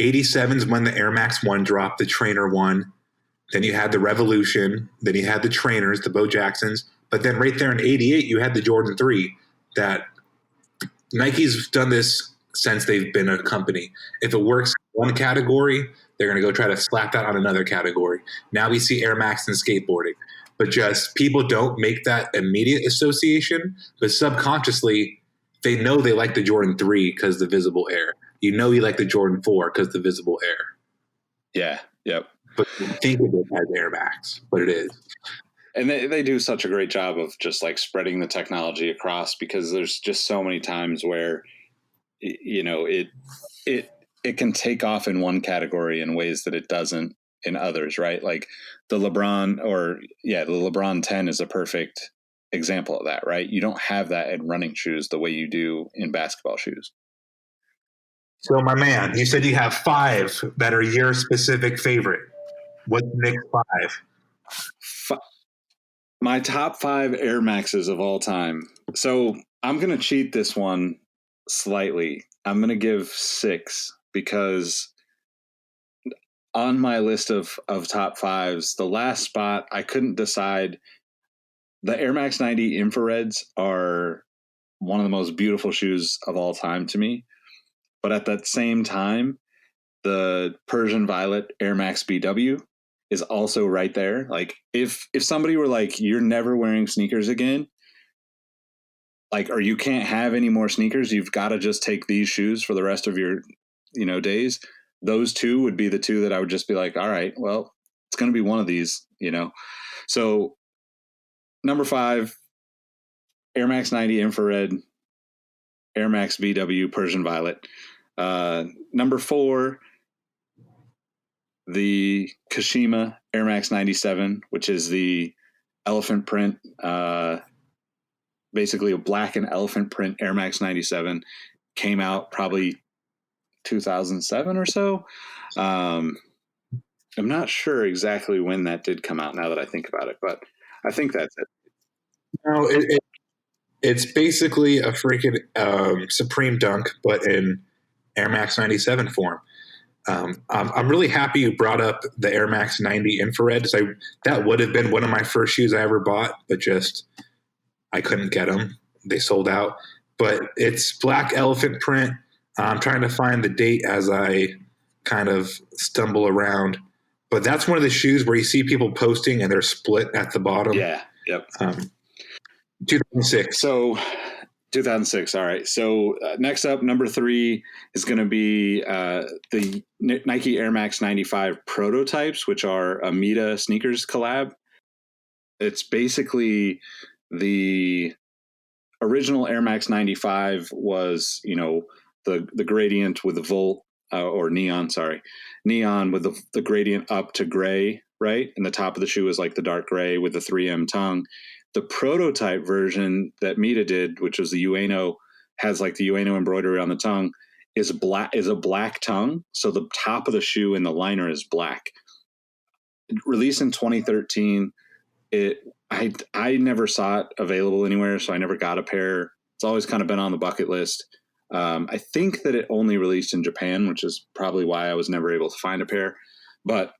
87's when the Air Max 1 dropped, the Trainer 1. Then you had the Revolution. Then you had the Trainers, the Bo Jacksons. But then right there in 88, you had the Jordan 3 that Nike's done this since they've been a company. If it works in one category, they're going to go try to slap that on another category. Now we see Air Max and skateboarding. But just people don't make that immediate association, but subconsciously they know they like the Jordan 3 because the visible air. You know you like the Jordan 4 because the visible air. Yeah, yep. But you think of it as Air Max, but it is. And they do such a great job of just like spreading the technology across, because there's just so many times where, it can take off in one category in ways that it doesn't in others, right? Like the LeBron 10 is a perfect example of that, right? You don't have that in running shoes the way you do in basketball shoes. So, my man, you said you have 5 that are your specific favorite. What's Nick's 5? My top 5 Air Maxes of all time. So I'm going to cheat this one slightly. I'm going to give 6, because on my list of top 5s, the last spot, I couldn't decide. The Air Max 90 Infrareds are one of the most beautiful shoes of all time to me. But at that same time, the Persian Violet Air Max BW is also right there. Like if somebody were like, you're never wearing sneakers again, like, or you can't have any more sneakers, you've got to just take these shoes for the rest of your, days. Those two would be the two that I would just be like, all right, well, it's going to be one of these, So number 5, Air Max 90 Infrared, Air Max BW Persian Violet. Number 4, the Kashima Air Max 97, which is the elephant print, basically a black and elephant print Air Max 97, came out probably 2007 or so. I'm not sure exactly when that did come out now that I think about it, but I think that's it. No, it's basically a freaking Supreme Dunk, but in Air Max 97 form. I'm really happy you brought up the Air Max 90 Infrared. That would have been one of my first shoes I ever bought, but just I couldn't get them. They sold out. But it's black elephant print. I'm trying to find the date as I kind of stumble around. But that's one of the shoes where you see people posting and they're split at the bottom. Yeah, yep. 2006. So 2006. All right. So next up, number 3 is going to be the Nike Air Max 95 prototypes, which are a Meta sneakers collab. It's basically the original Air Max 95 was, the gradient with the volt or neon with the gradient up to gray, right? And the top of the shoe is like the dark gray with the 3M tongue. The prototype version that Meta did, which was the Ueno, has like the Ueno embroidery on the tongue, is a black tongue. So the top of the shoe and the liner is black. Released in 2013. I never saw it available anywhere, so I never got a pair. It's always kind of been on the bucket list. I think that it only released in Japan, which is probably why I was never able to find a pair. But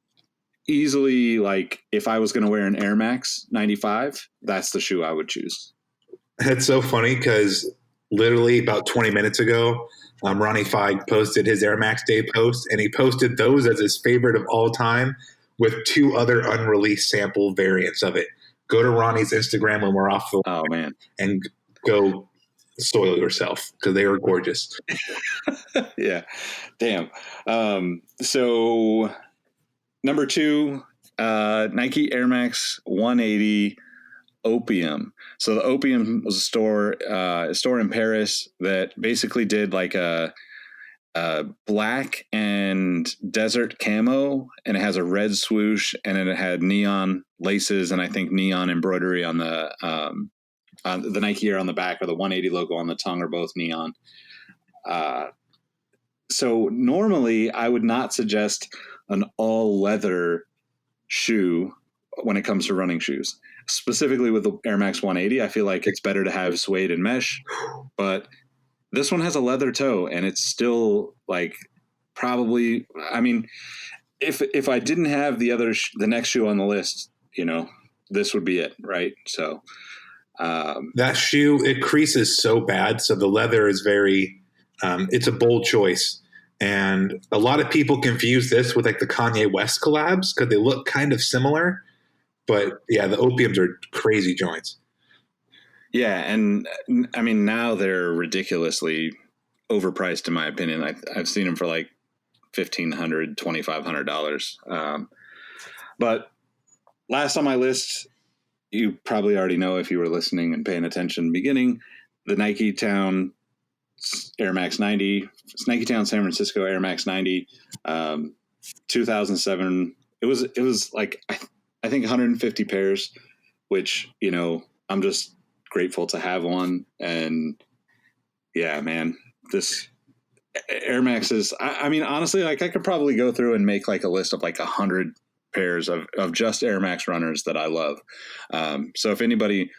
easily, like, if I was going to wear an Air Max 95, that's the shoe I would choose. It's so funny because literally about 20 minutes ago, Ronnie Feig posted his Air Max Day post, and he posted those as his favorite of all time with 2 other unreleased sample variants of it. Go to Ronnie's Instagram when we're off the line, and go soil yourself because they were gorgeous. Yeah. Damn. So number 2, Nike Air Max 180 Opium. So the Opium was a store in Paris that basically did like a black and desert camo, and it has a red swoosh, and then it had neon laces and I think neon embroidery on the Nike Air on the back, or the 180 logo on the tongue, are both neon. So normally I would not suggest an all leather shoe when it comes to running shoes. Specifically with the Air Max 180, I feel like it's better to have suede and mesh, but this one has a leather toe, and it's still like probably, I mean, if I didn't have the next shoe on the list, this would be it, right? So that shoe, it creases so bad, so the leather is very it's a bold choice. And a lot of people confuse this with like the Kanye West collabs because they look kind of similar. But yeah, the Opiums are crazy joints. Yeah, and I mean, now they're ridiculously overpriced, in my opinion. I've seen them for like $1,500, $2,500. But last on my list, you probably already know if you were listening and paying attention in the beginning, the Nike Town Air Max 90, it's Nike Town San Francisco Air Max 90, 2007. It was like I think 150 pairs, which I'm just grateful to have one. And yeah, man, this Air Max is, I mean, honestly, like I could probably go through and make like a list of like 100 pairs of just Air Max runners that I love. So if anybody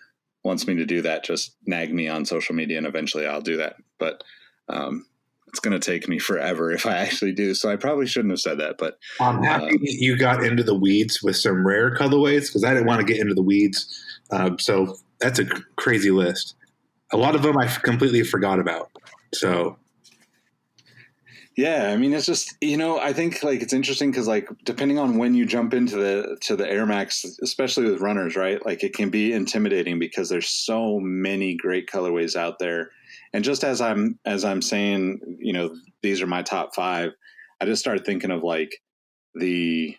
wants me to do that, just nag me on social media and eventually I'll do that. But it's going to take me forever if I actually do. So I probably shouldn't have said that, but I'm happy you got into the weeds with some rare colorways because I didn't want to get into the weeds. So that's a crazy list. A lot of them I completely forgot about. So yeah, I mean, it's just, I think like it's interesting because like depending on when you jump into the Air Max, especially with runners, right? Like it can be intimidating because there's so many great colorways out there. And just as I'm saying, these are my top 5, I just started thinking of like the,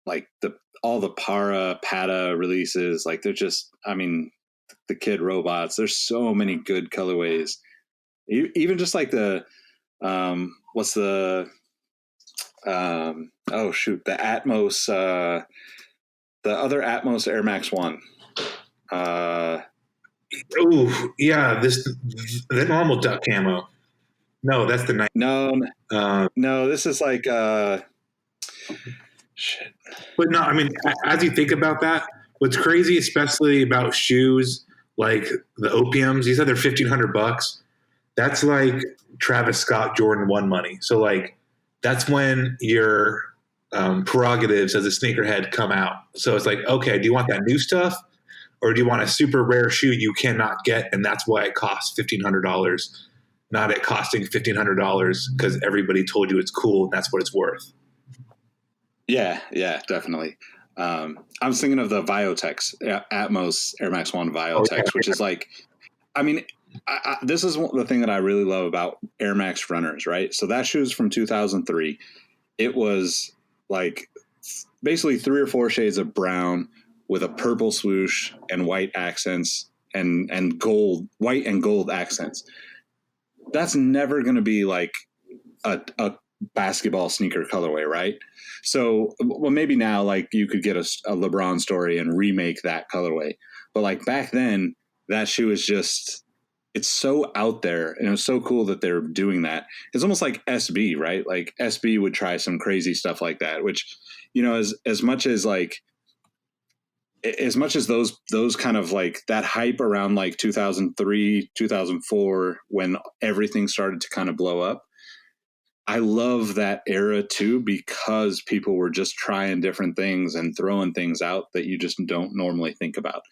like all the Pata releases, like they're just, I mean, the Kid Robots, there's so many good colorways. Even just like the, what's the, the Atmos, the other Atmos Air Max 1. Oh yeah, the normal duck camo. No, that's the night. No, this is like shit. But no, I mean, as you think about that, what's crazy, especially about shoes like the Opiums, you said they're $1,500. That's like Travis Scott Jordan 1 money. So like that's when your prerogatives as a sneakerhead come out. So it's like, okay, do you want that new stuff? Or do you want a super rare shoe you cannot get, and that's why it costs $1,500, not it costing $1,500 because everybody told you it's cool and that's what it's worth. Yeah, definitely. I was thinking of the Viotex, Atmos Air Max 1 Viotex, which is like, I mean, this is the thing that I really love about Air Max runners, right? So that shoe is from 2003. It was like basically 3 or 4 shades of brown with a purple swoosh and white accents and gold, white and gold accents. That's never going to be like a basketball sneaker colorway, right? So, well, maybe now like you could get a LeBron story and remake that colorway. But like back then, that shoe is just, it's so out there, and it was so cool that they're doing that. It's almost like SB, right? Like SB would try some crazy stuff like that, which, as much as those kind of like that hype around like 2003, 2004, when everything started to kind of blow up, I love that era too, because people were just trying different things and throwing things out that you just don't normally think about.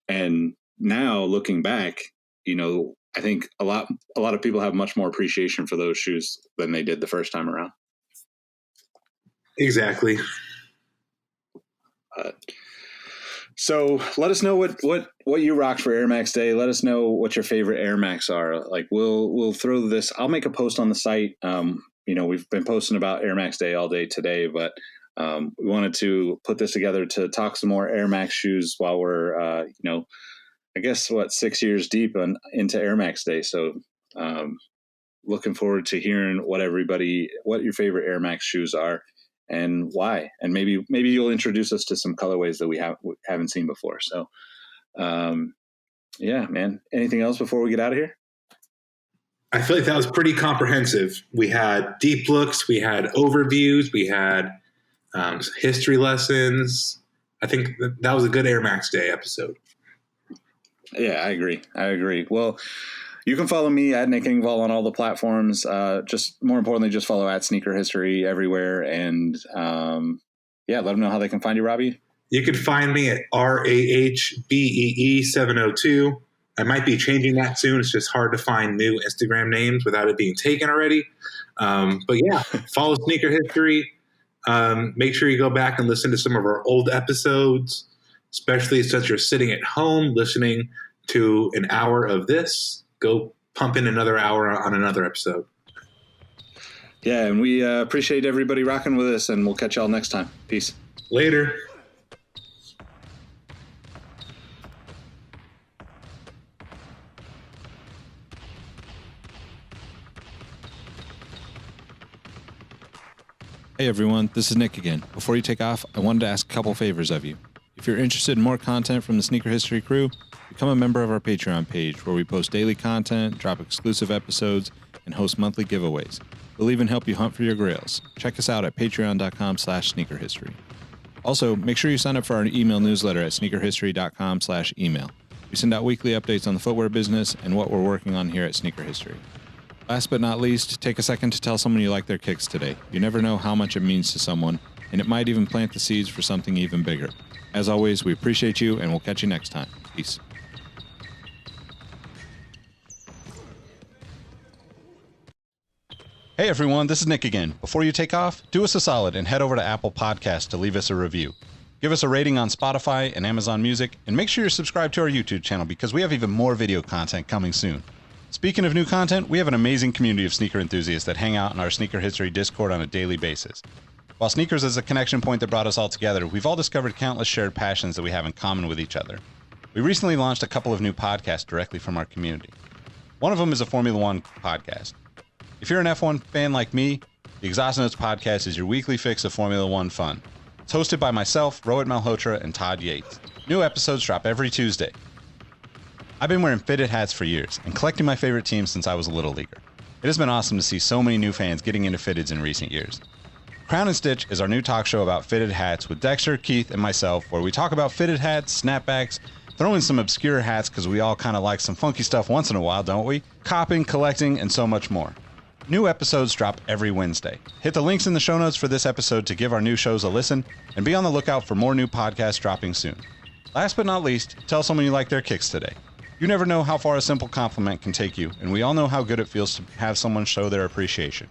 And now looking back, I think a lot of people have much more appreciation for those shoes than they did the first time around. Exactly. So let us know what you rocked for Air Max Day. Let us know what your favorite Air Max are. Like we'll throw this. I'll make a post on the site. We've been posting about Air Max Day all day today, but we wanted to put this together to talk some more Air Max shoes while we're, I guess 6 years deep into Air Max Day. So looking forward to hearing what your favorite Air Max shoes are and why. And maybe you'll introduce us to some colorways that we haven't seen before. So, yeah, man. Anything else before we get out of here? I feel like that was pretty comprehensive. We had deep looks, we had overviews, we had history lessons. I think that was a good Air Max Day episode. Yeah, I agree. Well, you can follow me at Nick Engvall on all the platforms. Just more importantly, just follow at Sneaker History everywhere. And let them know how they can find you, Robbie. You can find me at RAHBEE702. I might be changing that soon. It's just hard to find new Instagram names without it being taken already. But yeah, follow Sneaker History. Make sure you go back and listen to some of our old episodes, especially since you're sitting at home listening to an hour of this. Go pump in another hour on another episode. Yeah, and we appreciate everybody rocking with us, and we'll catch y'all next time. Peace. Later. Hey everyone, this is Nick again. Before you take off, I wanted to ask a couple favors of you. If you're interested in more content from the Sneaker History crew, become a member of our Patreon page where we post daily content, drop exclusive episodes, and host monthly giveaways. We'll even help you hunt for your grails. Check us out at patreon.com/sneakerhistory. Also, make sure you sign up for our email newsletter at sneakerhistory.com/email. We send out weekly updates on the footwear business and what we're working on here at Sneaker History. Last but not least, take a second to tell someone you like their kicks today. You never know how much it means to someone, and it might even plant the seeds for something even bigger. As always, we appreciate you, and we'll catch you next time. Peace. Hey everyone, this is Nick again. Before you take off, do us a solid and head over to Apple Podcasts to leave us a review. Give us a rating on Spotify and Amazon Music, and make sure you're subscribed to our YouTube channel because we have even more video content coming soon. Speaking of new content, we have an amazing community of sneaker enthusiasts that hang out in our Sneaker History Discord on a daily basis. While sneakers is a connection point that brought us all together, we've all discovered countless shared passions that we have in common with each other. We recently launched a couple of new podcasts directly from our community. One of them is a Formula One podcast. If you're an F1 fan like me, the Exhaust Notes podcast is your weekly fix of Formula One fun. It's hosted by myself, Rohit Malhotra, and Todd Yates. New episodes drop every Tuesday. I've been wearing fitted hats for years and collecting my favorite teams since I was a little leaguer. It has been awesome to see so many new fans getting into fitteds in recent years. Crown and Stitch is our new talk show about fitted hats with Dexter, Keith, and myself, where we talk about fitted hats, snapbacks, throw in some obscure hats because we all kind of like some funky stuff once in a while, don't we? Copping, collecting, and so much more. New episodes drop every Wednesday. Hit the links in the show notes for this episode to give our new shows a listen, and be on the lookout for more new podcasts dropping soon. Last but not least, tell someone you like their kicks today. You never know how far a simple compliment can take you, and we all know how good it feels to have someone show their appreciation.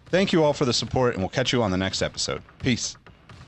Thank you all for the support, and we'll catch you on the next episode. Peace.